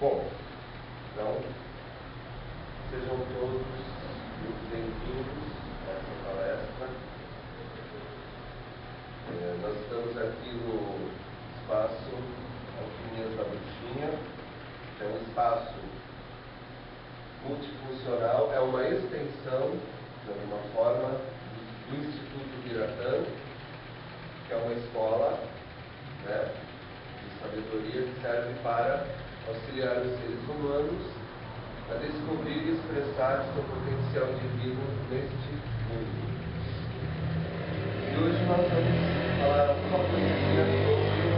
Bom, então, sejam todos muito bem-vindos a essa palestra. Nós estamos aqui no espaço Alquimias da Bruxinha, que é um espaço multifuncional, é uma extensão, de alguma forma, do Instituto Biratã, que é uma escola, né, de sabedoria que serve para auxiliar os seres humanos a descobrir e expressar seu potencial divino neste mundo. E hoje nós vamos falar alguma coisinha sobre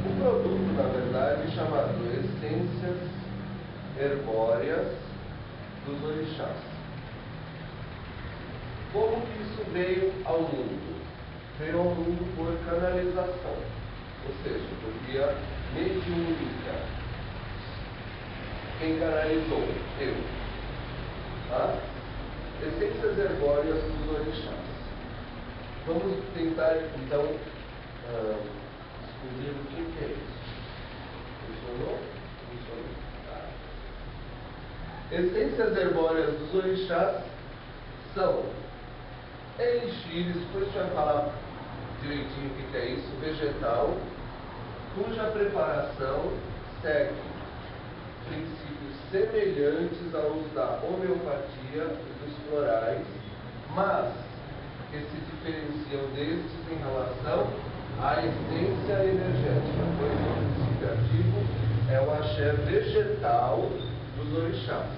um produto, na verdade, chamado Essências Herbóreas dos Orixás. Como que isso veio ao mundo? Veio ao mundo por canalização, ou seja, por via mediúnica. Quem canalizou? Eu. Tá? Essências herbóreas dos orixás. Vamos tentar, então, descobrir o que é isso. Funcionou? Funcionou. Tá. Essências herbóreas dos orixás são elixires, depois a gente vai falar direitinho o que é isso, vegetal, cuja preparação segue princípios semelhantes aos da homeopatia e dos florais, mas que se diferenciam destes em relação à essência energética, pois o princípio ativo é o axé vegetal dos orixás.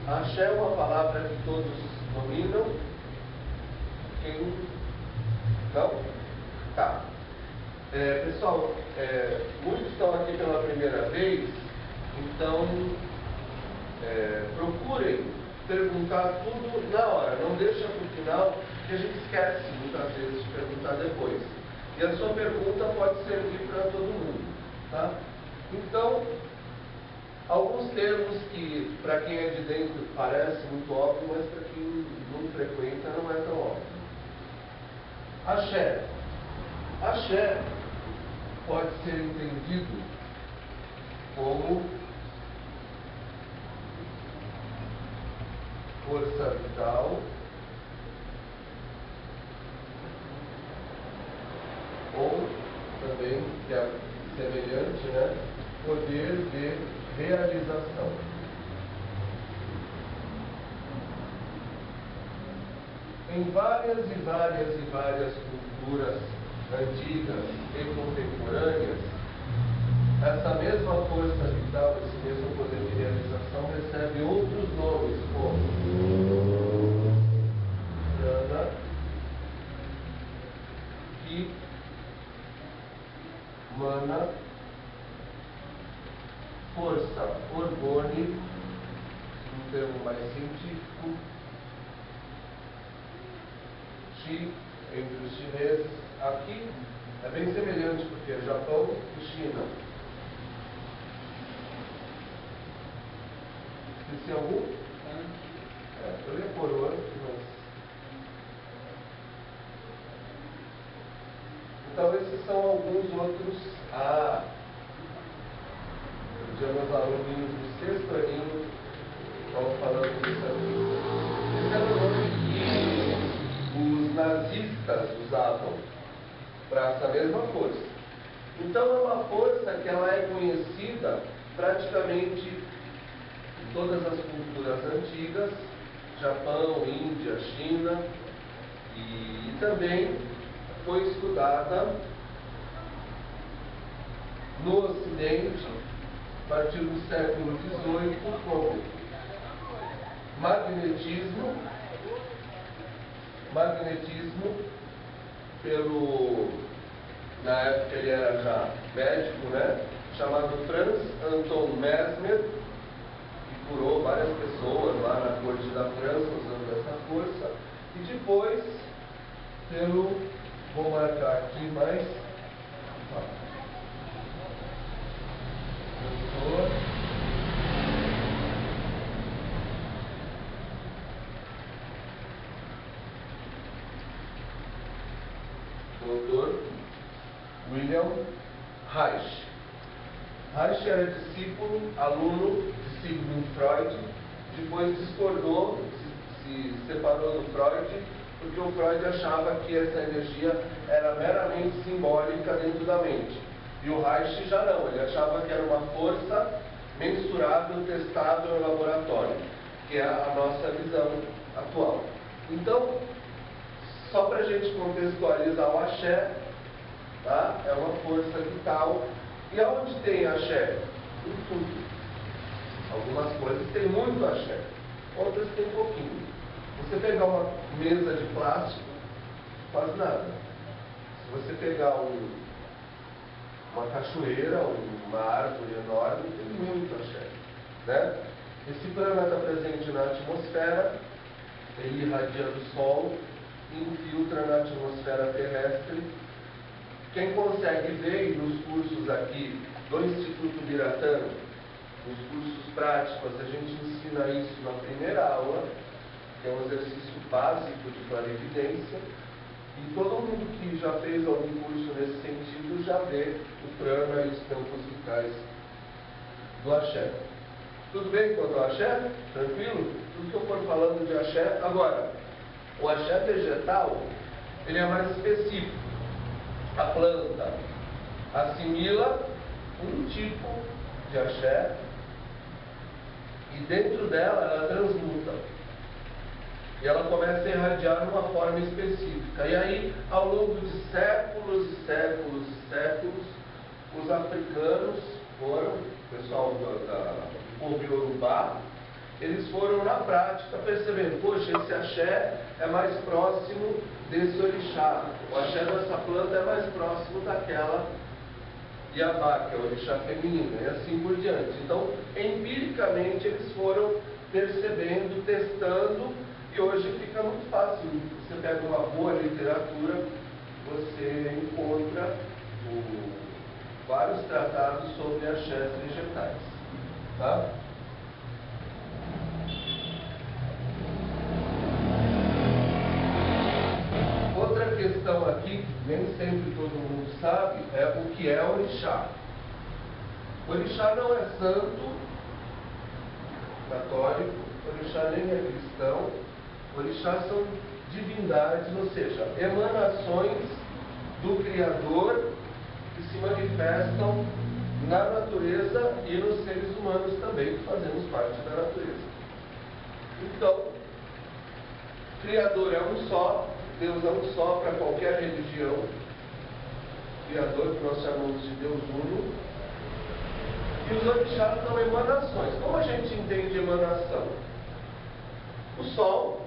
Axé é uma palavra que todos dominam. Quem não? Tá. Pessoal, muitos estão aqui pela primeira vez, então procurem perguntar tudo na hora, não deixa para o final, que a gente esquece muitas vezes de perguntar depois. E a sua pergunta pode servir para todo mundo, tá? Então, alguns termos que para quem é de dentro parece muito óbvio, mas para quem não frequenta não é tão óbvio. Axé. Axé pode ser entendido como força vital ou também, que é semelhante, né, poder de realização. Em várias culturas antigas e contemporâneas, essa mesma força vital, esse mesmo poder de realização recebe outros nomes, como prana, ki, mana, força orgone, um termo mais científico, chi, entre os chineses. Aqui é bem semelhante, porque é Japão e China. Esqueci algum? Eu ia por outro, mas... Então esses são alguns outros. Um dia meus aluninhos do sexto aninho estão falando disso aqui. Esse era o nome que os nazistas usavam para essa mesma força. Então é uma força que ela é conhecida praticamente em todas as culturas antigas, Japão, Índia, China, e também foi estudada no Ocidente a partir do século XVIII como magnetismo pelo, na época ele era já médico, né, chamado Franz Anton Mesmer, que curou várias pessoas lá na corte da França usando essa força, e depois pelo, vou marcar aqui mais, Dr. William Reich. Reich era discípulo, aluno de Sigmund Freud, depois discordou, se separou do Freud, porque o Freud achava que essa energia era meramente simbólica dentro da mente. E o Reich já não, ele achava que era uma força mensurável, testável no laboratório, que é a nossa visão atual. Então, só para a gente contextualizar o axé, tá? É uma força vital. E aonde tem axé? Em tudo. Algumas coisas tem muito axé, outras tem pouquinho. Você pegar uma mesa de plástico, não faz nada. Se você pegar uma cachoeira, uma árvore enorme, tem muito axé, né? Esse prana está presente na atmosfera, ele irradia do Sol, infiltra na atmosfera terrestre. Quem consegue ver, e nos cursos aqui do Instituto Biratã, nos cursos práticos, a gente ensina isso na primeira aula, que é um exercício básico de clarividência, e todo mundo que já fez algum curso nesse sentido já vê o prana e os campos vitais do axé. Tudo bem quanto ao axé? Tranquilo? Tudo que eu for falando de axé. Agora, o axé vegetal, ele é mais específico. A planta assimila um tipo de axé e dentro dela ela transmuta. E ela começa a irradiar uma forma específica. E aí, ao longo de séculos e séculos e séculos, os africanos foram, o pessoal do povo iorubá, eles foram na prática percebendo, poxa, esse axé é mais próximo desse orixá, o axé dessa planta é mais próximo daquela Iabá, que é o orixá feminino, e assim por diante. Então, empiricamente, eles foram percebendo, testando, e hoje fica muito fácil. Você pega uma boa literatura, você encontra vários tratados sobre axés vegetais. Tá? Outra questão aqui, que nem sempre todo mundo sabe, é o que é orixá. Orixá não é santo católico, orixá nem é cristão, orixá são divindades, ou seja, emanações do Criador que se manifestam na natureza e nos seres humanos também, que fazemos parte da natureza. Então, Criador é um só, Deus é um só para qualquer religião. Criador, que nós chamamos de Deus Uno. E os orixás são emanações. Como a gente entende emanação? O Sol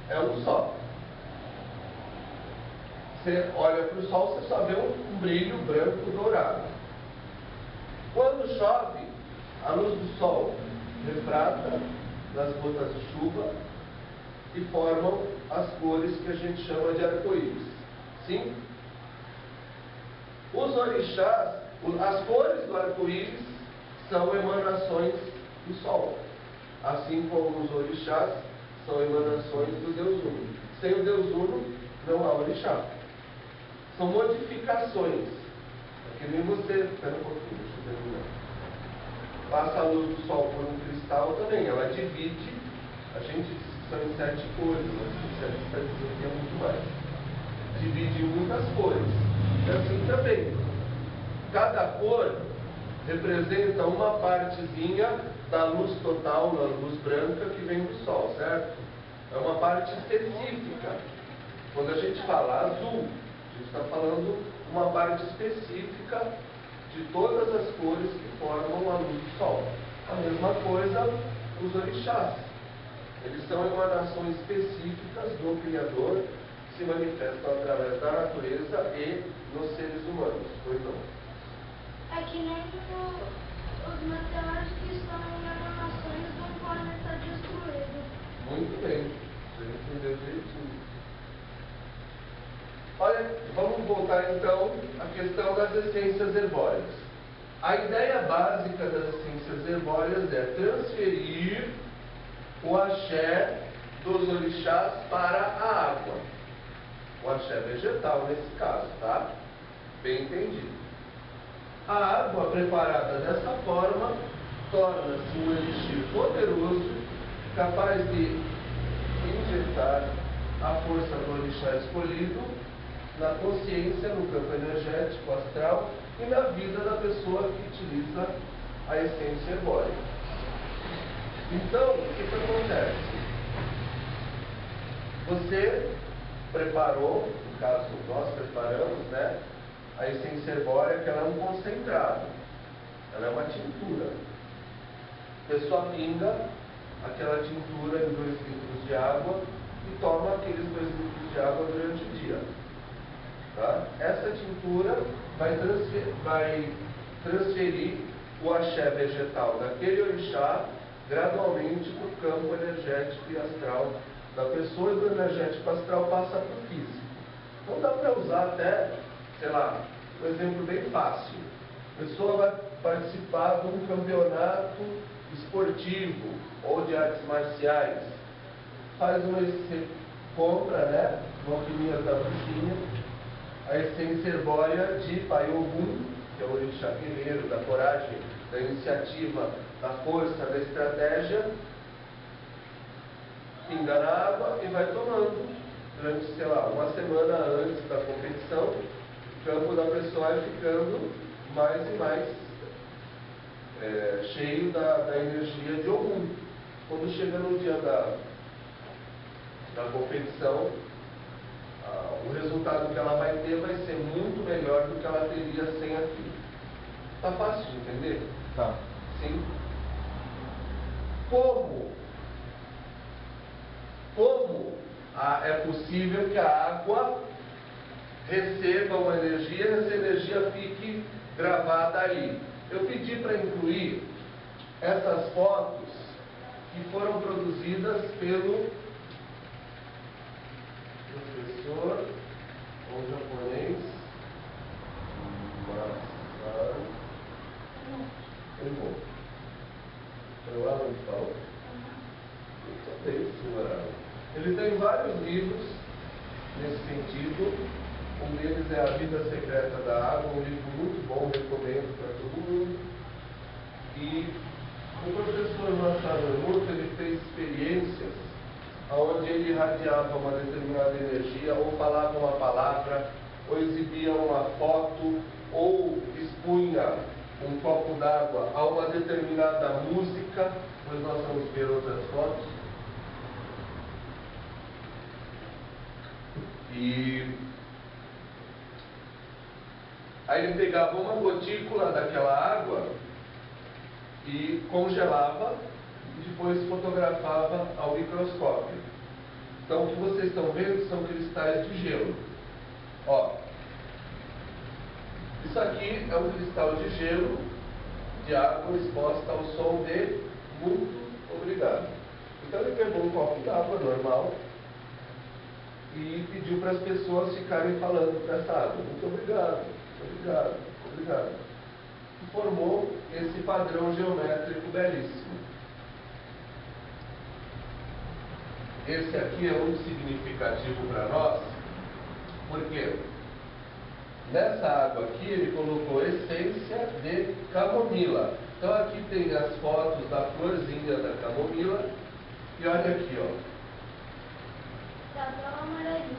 é um só. Você olha para o Sol, você só vê um brilho branco dourado. Quando chove, a luz do Sol refrata nas gotas de chuva e formam as cores que a gente chama de arco-íris. Sim? Os orixás, as cores do arco-íris são emanações do Sol. Assim como os orixás são emanações do Deus Uno. Sem o Deus Uno, não há orixá. São modificações. É que nem você... Espera um pouquinho, deixa eu terminar. Passa a luz do Sol por um cristal também. Ela divide. A gente diz que são em 7 cores, mas o especialista diz que é muito mais. Divide em muitas cores. E assim também. Cada cor representa uma partezinha da luz total, da luz branca que vem do Sol, certo? É uma parte específica. Quando a gente fala azul, a gente está falando uma parte específica de todas as cores que formam a luz do Sol. A mesma coisa os orixás. Eles são emanações específicas do Criador que se manifestam através da natureza e nos seres humanos. Pois não? É que nem os meteoros que estão em emanações de um planeta destruído. Muito bem, você entendeu direitinho. Olha, vamos voltar então à questão das essências herbóreas. A ideia básica das essências herbóreas é transferir o axé dos orixás para a água. O axé vegetal nesse caso, tá? Bem entendido. A água preparada dessa forma torna-se um elixir poderoso, capaz de injetar a força do orixá escolhido na consciência, no campo energético, astral e na vida da pessoa que utiliza a essência herbórea. Então, o que acontece? Você preparou, no caso nós preparamos, né, a essência herbórea, que ela é um concentrado, ela é uma tintura. A pessoa pinga aquela tintura em 2 litros de água e toma aqueles 2 litros de água durante o dia. Tá? Essa tintura vai transferir o axé vegetal daquele orixá gradualmente para o campo energético e astral da pessoa, e do energético astral passa para o físico. Então dá para usar até, sei lá, um exemplo bem fácil. A pessoa vai participar de um campeonato esportivo ou de artes marciais. Faz compra, né, uma alquimia da bruxinha, a essência herbórea de Pai Ogum, que é o orixá guerreiro, da coragem, da iniciativa, da força, da estratégia, pinga na água e vai tomando durante, sei lá, uma semana antes da competição. O campo da pessoa vai ficando mais e mais cheio da energia de Ogum. Quando chega no dia da competição, o resultado que ela vai ter vai ser muito melhor do que ela teria sem aquilo. Tá fácil de entender? Tá. Sim. Como é possível que a água receba uma energia e essa energia fique gravada ali? Eu pedi para incluir essas fotos que foram produzidas pelo professor ou japonês Masaru Emoto. Foi lá onde falou? Muito bem, senhora. Ele tem vários livros nesse sentido. Um deles é A Vida Secreta da Água, um livro muito bom, recomendo para todo mundo. E o professor Masaru Emoto, ele fez experiências onde ele irradiava uma determinada energia, ou falava uma palavra, ou exibia uma foto, ou expunha um copo d'água a uma determinada música. Depois nós vamos ver outras fotos. E aí ele pegava uma gotícula daquela água e congelava e depois fotografava ao microscópio. Então o que vocês estão vendo são cristais de gelo. Ó, isso aqui é um cristal de gelo de água exposta ao sol de muito obrigado. Então ele pegou um copo d'água normal e pediu para as pessoas ficarem falando para essa água: muito obrigado, obrigado, obrigado. E formou esse padrão geométrico belíssimo. Esse aqui é muito significativo para nós, porque nessa água aqui ele colocou essência de camomila. Então aqui tem as fotos da florzinha da camomila. E olha aqui, ó. Até o amarelinho.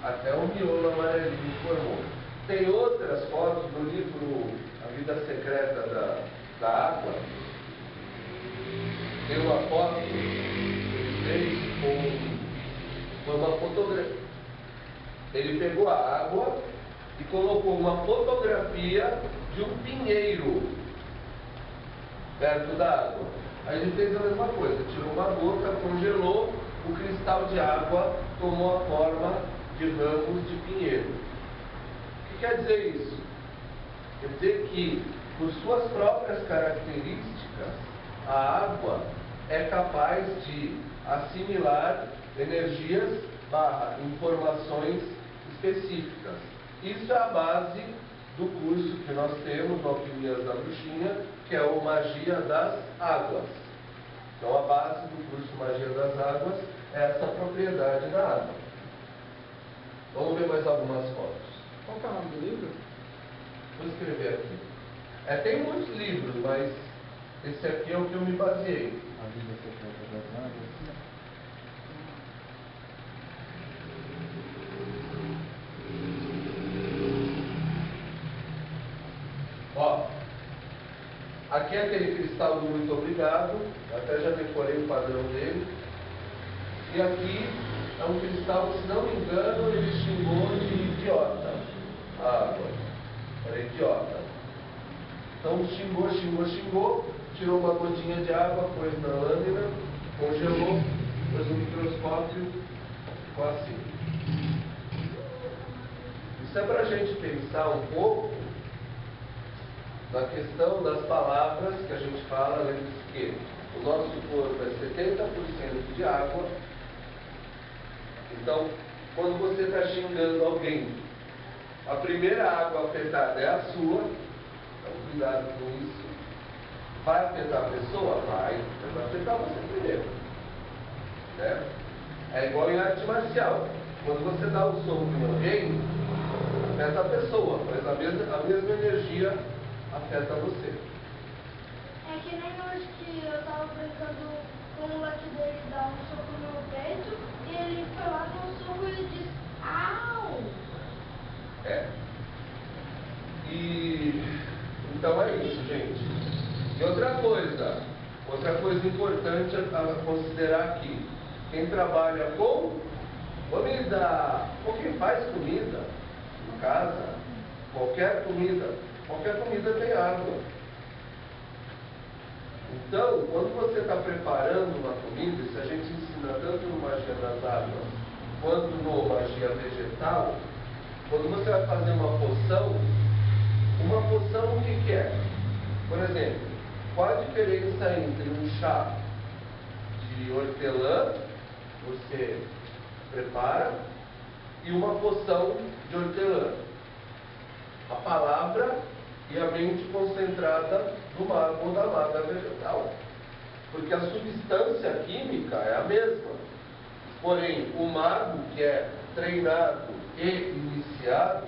Até o miolo amarelinho formou. Tem outras fotos do livro A Vida Secreta da Água. Tem uma foto que ele fez com uma fotografia. Ele pegou a água e colocou uma fotografia de um pinheiro perto da água. Aí ele fez a mesma coisa, tirou uma gota, congelou, o cristal de água tomou a forma de ramos de pinheiro. O que quer dizer isso? Quer dizer que, por suas próprias características, a água é capaz de assimilar energias / informações específicas. Isso é a base do curso que nós temos no Alquimias da Bruxinha, que é o Magia das Águas. Então a base do curso Magia das Águas é essa propriedade da água. Vamos ver mais algumas fotos. Qual que é o nome do livro? Vou escrever aqui. Tem muitos livros, mas esse aqui é o que eu me baseei. A vida secreta das águas. Ó, aqui é aquele cristal do muito obrigado, até já decorei o padrão dele. E aqui é um cristal que, se não me engano, ele xingou de idiota a água. Era idiota. Então xingou, tirou uma gotinha de água, pôs na lâmina, congelou, pôs no microscópio, ficou assim. Isso é para a gente pensar um pouco na questão das palavras que a gente fala, lembre-se que o nosso corpo é 70% de água. Então, quando você está xingando alguém, a primeira água afetada é a sua, então cuidado com isso. Vai afetar a pessoa? Vai, mas vai afetar você primeiro. Né? É igual em arte marcial. Quando você dá um soco em alguém, afeta a pessoa, mas a mesma energia afeta você. É que nem hoje que eu tava brincando com o moleque dele dar um soco no meu peito e ele foi lá, deu um soco e ele disse, au! E então é isso, gente. E outra coisa importante a considerar aqui, quem trabalha com comida, ou quem faz comida em casa, qualquer comida tem água. Então, quando você está preparando uma comida, isso a gente ensina tanto no Magia das Águas quanto no Magia Vegetal, quando você vai fazer uma poção o que é? Por exemplo, qual a diferença entre um chá de hortelã, você prepara, e uma poção de hortelã? A palavra e a mente concentrada do mago ou da maga vegetal. Porque a substância química é a mesma. Porém, o mago que é treinado e iniciado,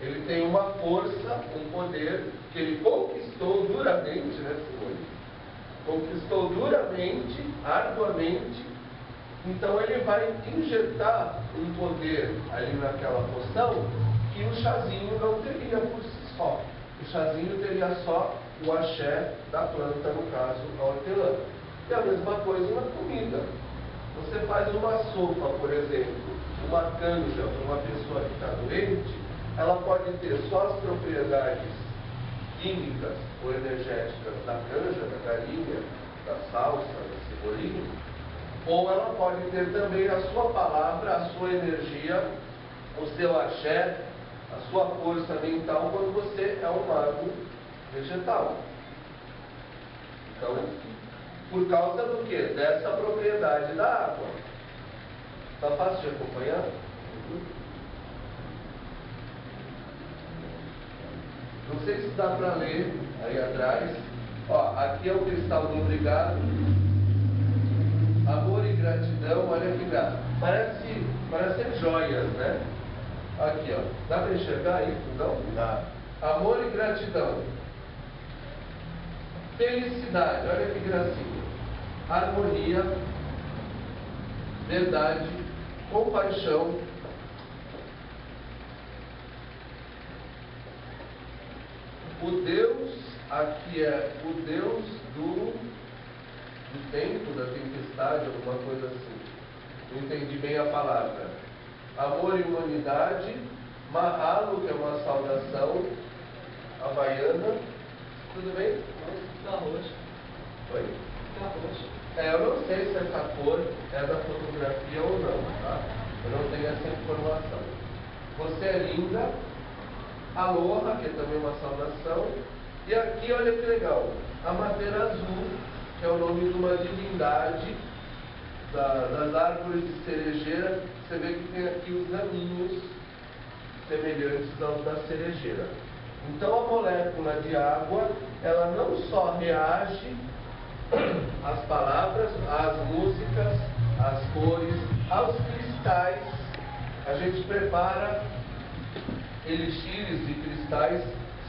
ele tem uma força, um poder que ele conquistou duramente, né, Simone? Conquistou duramente, arduamente. Então ele vai injetar um poder ali naquela poção que o chazinho não teria por si só. O chazinho teria só o axé da planta, no caso, a hortelã. E a mesma coisa na comida. Você faz uma sopa, por exemplo, uma canja para uma pessoa que está doente, ela pode ter só as propriedades químicas ou energéticas da canja, da galinha, da salsa, da cebolinha, ou ela pode ter também a sua palavra, a sua energia, o seu axé, a sua força mental quando você é um mago vegetal. Então, por causa do quê? Dessa propriedade da água. Está fácil de acompanhar? Não sei se dá para ler aí atrás. Ó, aqui é o cristal do obrigado. Amor e gratidão, olha que graça. Parece joias, né? Aqui, ó. Dá para enxergar isso? Não? Dá. Amor e gratidão. Felicidade, olha que gracinha. Harmonia, verdade, compaixão, o Deus, aqui é o Deus do tempo, da tempestade, alguma coisa assim. Não entendi bem a palavra. Amor e humanidade, Mahalo, que é uma saudação havaiana. Tudo bem? Tá roxo. Oi? Tá roxo. Eu não sei se essa cor é da fotografia ou não, tá? Eu não tenho essa informação. Você é linda. Aloha, que é também uma saudação. E aqui, olha que legal, a madeira azul, que é o nome de uma divindade das árvores de cerejeira. Você vê que tem aqui os raminhos semelhantes aos da cerejeira. Então a molécula de água, ela não só reage às palavras, às músicas, às cores, aos cristais. A gente prepara elixires de cristais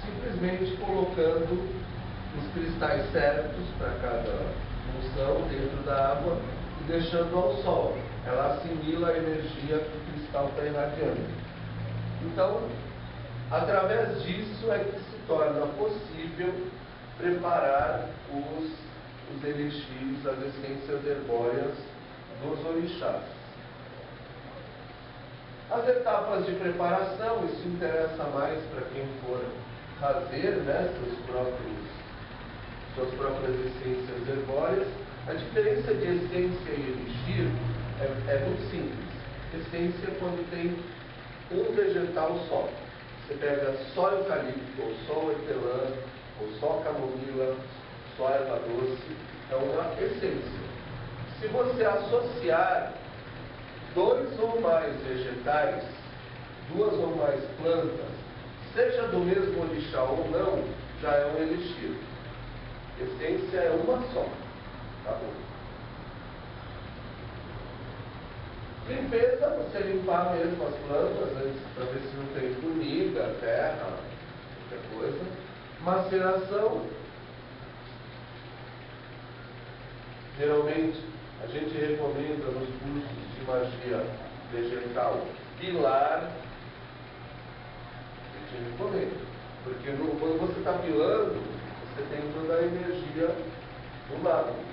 simplesmente colocando os cristais certos para cada função dentro da água e deixando ao sol. Ela assimila a energia que o cristal está irradiando. Então, através disso é que se torna possível preparar os elixires, as essências herbóreas dos orixás. As etapas de preparação, isso interessa mais para quem for fazer, né, suas próprias essências herbóreas. A diferença de essência e elixir é muito simples. Essência é quando tem um vegetal só. Você pega só eucalipto, ou só hortelã, ou só camomila, só erva doce, é uma essência. Se você associar 2 ou mais vegetais, 2 ou mais plantas, seja do mesmo orixá ou não, já é um elixir. Essência é uma só. Acabou. Limpeza, você limpar mesmo as plantas antes para ver se não tem formiga, terra, qualquer coisa. Maceração. Geralmente a gente recomenda nos cursos de magia vegetal pilar. A gente recomenda. Porque quando você está pilando, você tem toda a energia do lado.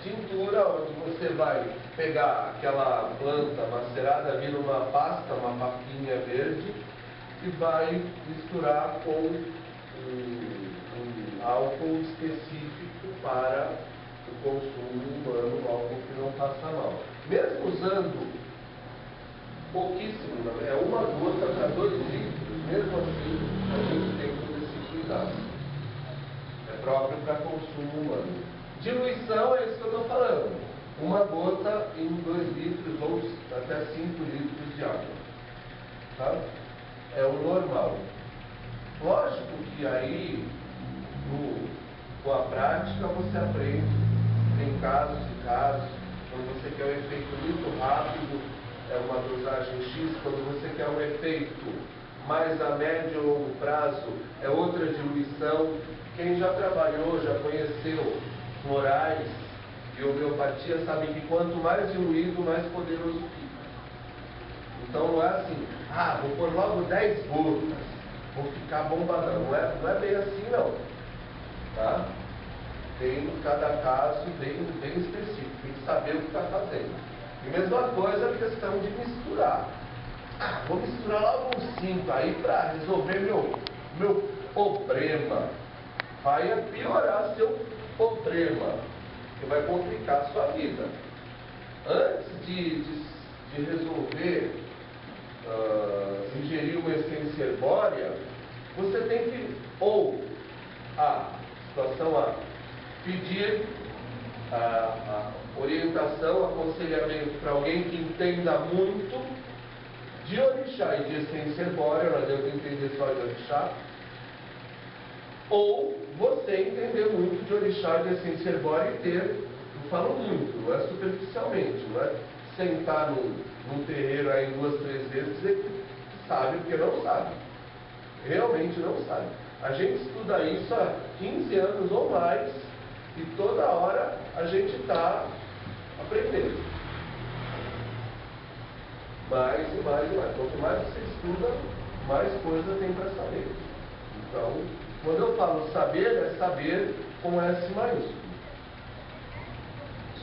Tintura, onde você vai pegar aquela planta macerada, vira uma pasta, uma papinha verde, e vai misturar com um álcool específico para o consumo humano, álcool que não passa mal. Mesmo usando pouquíssimo, é uma gota para 2 litros, mesmo assim a gente tem todo esse cuidado. É próprio para consumo humano. Diluição é isso que eu estou falando. Uma gota em 2 litros ou até 5 litros de água. Tá? É o normal. Lógico que aí, com a prática, você aprende. Tem casos e casos. Quando você quer um efeito muito rápido, é uma dosagem X. Quando você quer um efeito mais a médio ou longo prazo, é outra diluição. Quem já trabalhou, já conheceu florais e homeopatia, sabe que quanto mais diluído, mais poderoso fica. Então não é assim, vou pôr logo 10 gotas, vou ficar bombadão. Não é bem assim não. Tá? Tem cada caso bem específico, tem que saber o que está fazendo. E mesma coisa a questão de misturar. Vou misturar logo uns 5 aí para resolver meu problema. Vai piorar seu problema, que vai complicar a sua vida. Antes de resolver ingerir uma essência herbórea, você tem que, situação A, pedir a orientação, aconselhamento para alguém que entenda muito de orixá e de essência herbórea. Não adianta entender só de orixá. Ou você entender muito de orixá e de essência herbórea e ter, não falo muito, não é superficialmente, não é sentar num terreiro aí 2, 3 vezes e dizer que sabe, porque não sabe. Realmente não sabe. A gente estuda isso há 15 anos ou mais e toda hora a gente está aprendendo. Mais e mais e mais. Quanto mais você estuda, mais coisa tem para saber. Então, quando eu falo saber, é saber com S maiúsculo.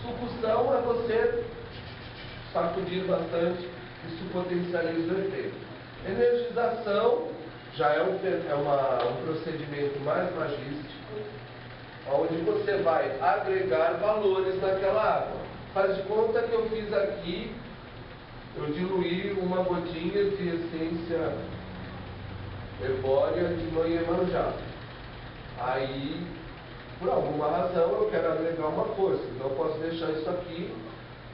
Sucção é você sacudir bastante, isso potencializa o efeito. Energização já é um procedimento mais magístico, onde você vai agregar valores naquela água. Faz de conta que eu fiz aqui, eu diluí uma gotinha de essência herbórea de Iemanjá. Aí, por alguma razão, eu quero agregar uma força. Então, eu posso deixar isso aqui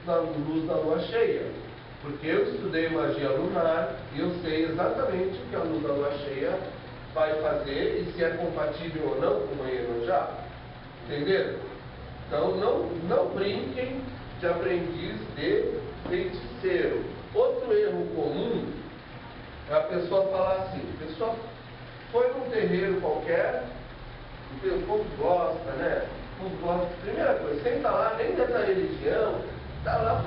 na luz da lua cheia. Porque eu estudei magia lunar e eu sei exatamente o que a luz da lua cheia vai fazer e se é compatível ou não com o Iemanjá. Entenderam? Então, não brinquem de aprendiz de feiticeiro. Outro erro comum é a pessoa falar assim, foi num terreiro qualquer, o povo gosta, né? O povo gosta. Primeira coisa, senta lá, nem dentro da religião, tá lá,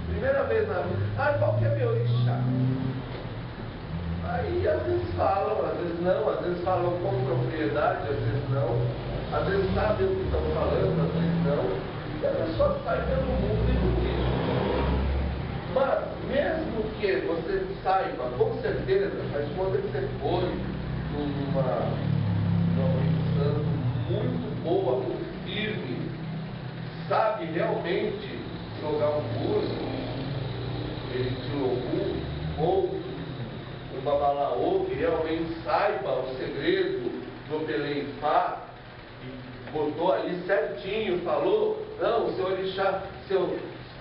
primeira vez na vida, qual que é meu orixá? Aí às vezes falam, às vezes não, às vezes falam com propriedade, às vezes não, às vezes sabem o que estão falando, às vezes não. E a pessoa sai pelo mundo e não diz. Mas, mesmo que você saiba, com certeza, mas quando você for numa santo muito boa, muito firme, sabe realmente jogar um curso, ele de Ogum, ou um babalaô que realmente saiba o segredo do Peleifá, e botou ali certinho, falou, não, o seu orixá,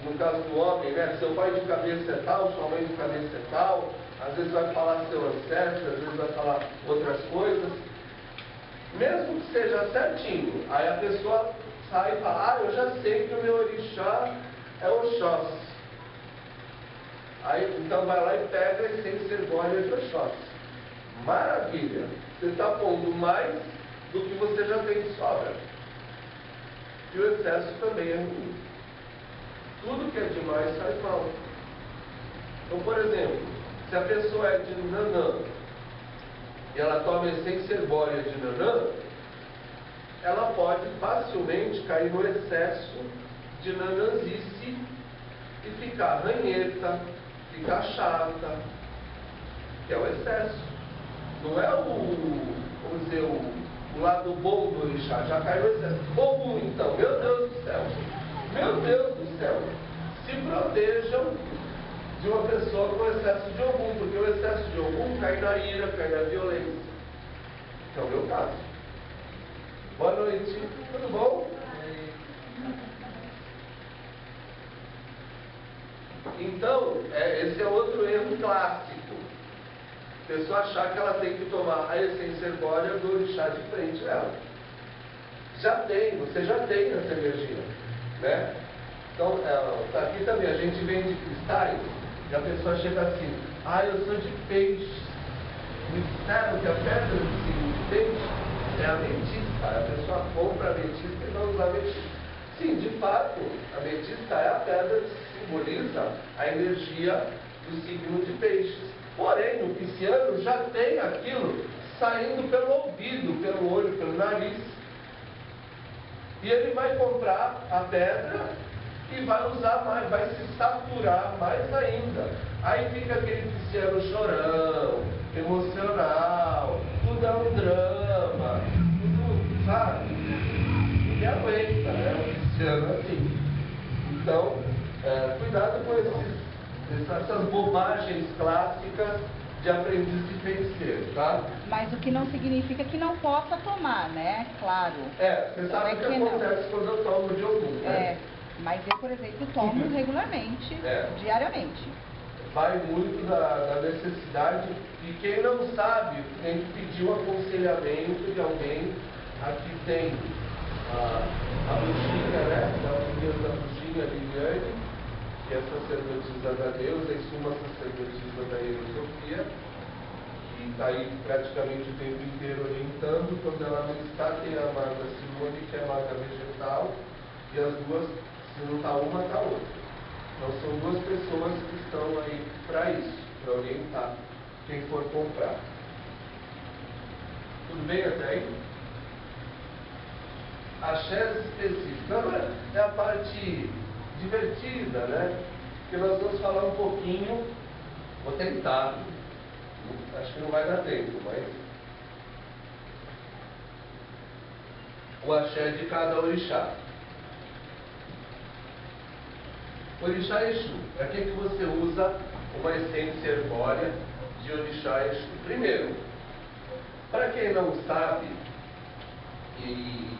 no caso do homem, né, seu pai de cabeça é tal, sua mãe de cabeça é tal, às vezes vai falar seu ancestro, às vezes vai falar outras coisas, mesmo que seja certinho, aí a pessoa sai e fala, eu já sei que o meu orixá é Oxóssi. Aí, então vai lá e pega a essência herbórea de Oxóssi. Maravilha! Você está pondo mais do que você já tem de sobra. E o excesso também é ruim. Tudo que é demais faz mal. Então, por exemplo, se a pessoa é de Nanã e ela toma a essência herbórea de Nanã, ela pode facilmente cair no excesso de nananzice e ficar ranheta, ficar chata, que é o excesso. Não é vamos dizer, o lado bom do orixá, já caiu no excesso. Ou ruim, então, meu Deus do céu. Meu Deus do céu. Se protejam de uma pessoa com excesso de Ogum, porque o excesso de Ogum cai na ira, cai na violência. Que é o meu caso. Boa noite, tudo bom? Então, esse é outro erro clássico. A pessoa achar que ela tem que tomar a essência herbórea do orixá de frente dela. Você já tem essa energia, né? Então, aqui também a gente vende cristais e a pessoa chega assim, eu sou de peixe. Me disseram que a pedra do signo de peixe é a ametista. A pessoa compra a ametista e não usa a ametista. Sim, de fato, a ametista é a pedra que simboliza a energia do signo de peixes. Porém, o pisciano já tem aquilo saindo pelo ouvido, pelo olho, pelo nariz. E ele vai comprar a pedra e vai usar mais, vai se saturar mais ainda. Aí fica aquele pisciano chorão, emocional, tudo é um drama, tudo, sabe? Ninguém aguenta, né? O pisciano assim. Então, cuidado com essas bobagens clássicas de aprendiz de feiticeiro, tá? Mas o que não significa que não possa tomar, né? Claro. Você sabe o que acontece quando eu tomo de Ogum, né? Mas eu, por exemplo, tomo regularmente, diariamente. Vai muito da necessidade, e quem não sabe tem que pedir um aconselhamento de alguém. Aqui tem a bruxinha, né? Da bruxinha Liliane, que é sacerdotisa da deusa e suma sacerdotisa da Hierosofia, que está aí praticamente o tempo inteiro orientando. Quando ela não está, tem a maga Simone, que é a maga vegetal, e as duas, se não está uma, está outra. Então são duas pessoas que estão aí para isso, para orientar quem for comprar. Tudo bem até aí? Axés específicos. Agora é a parte divertida, né? Porque nós vamos falar um pouquinho, vou tentar, acho que não vai dar tempo, mas o axé de cada orixá. Orixá Exu, para que você usa uma essência herbórea de orixá Exu? Primeiro, para quem não sabe, e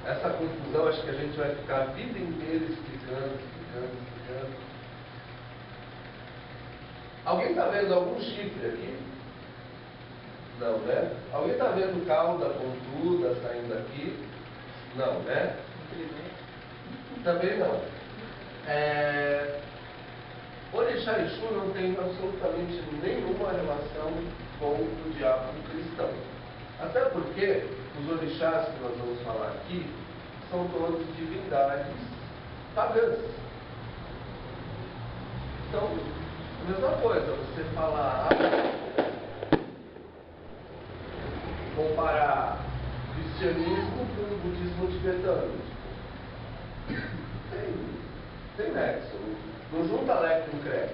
essa confusão acho que a gente vai ficar a vida inteira explicando. Alguém está vendo algum chifre aqui? Não, né? Alguém está vendo cauda pontuda saindo aqui? Não, né? Também não. Orixá Exu não tem absolutamente nenhuma relação com o diabo cristão. Até porque os orixás que nós vamos falar aqui são todos divindades pagãs. Então, a mesma coisa, você falar, comparar cristianismo com o budismo tibetano. Tem nexo. Não junta leque com creque.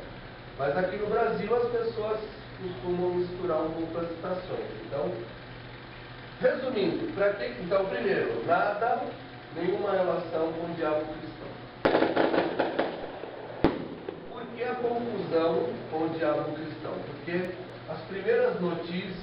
Mas aqui no Brasil as pessoas costumam misturar um pouco as citações. Então, resumindo, então, primeiro, nada, nenhuma relação com o diabo cristão. Por que a confusão com o diabo cristão? Porque as primeiras notícias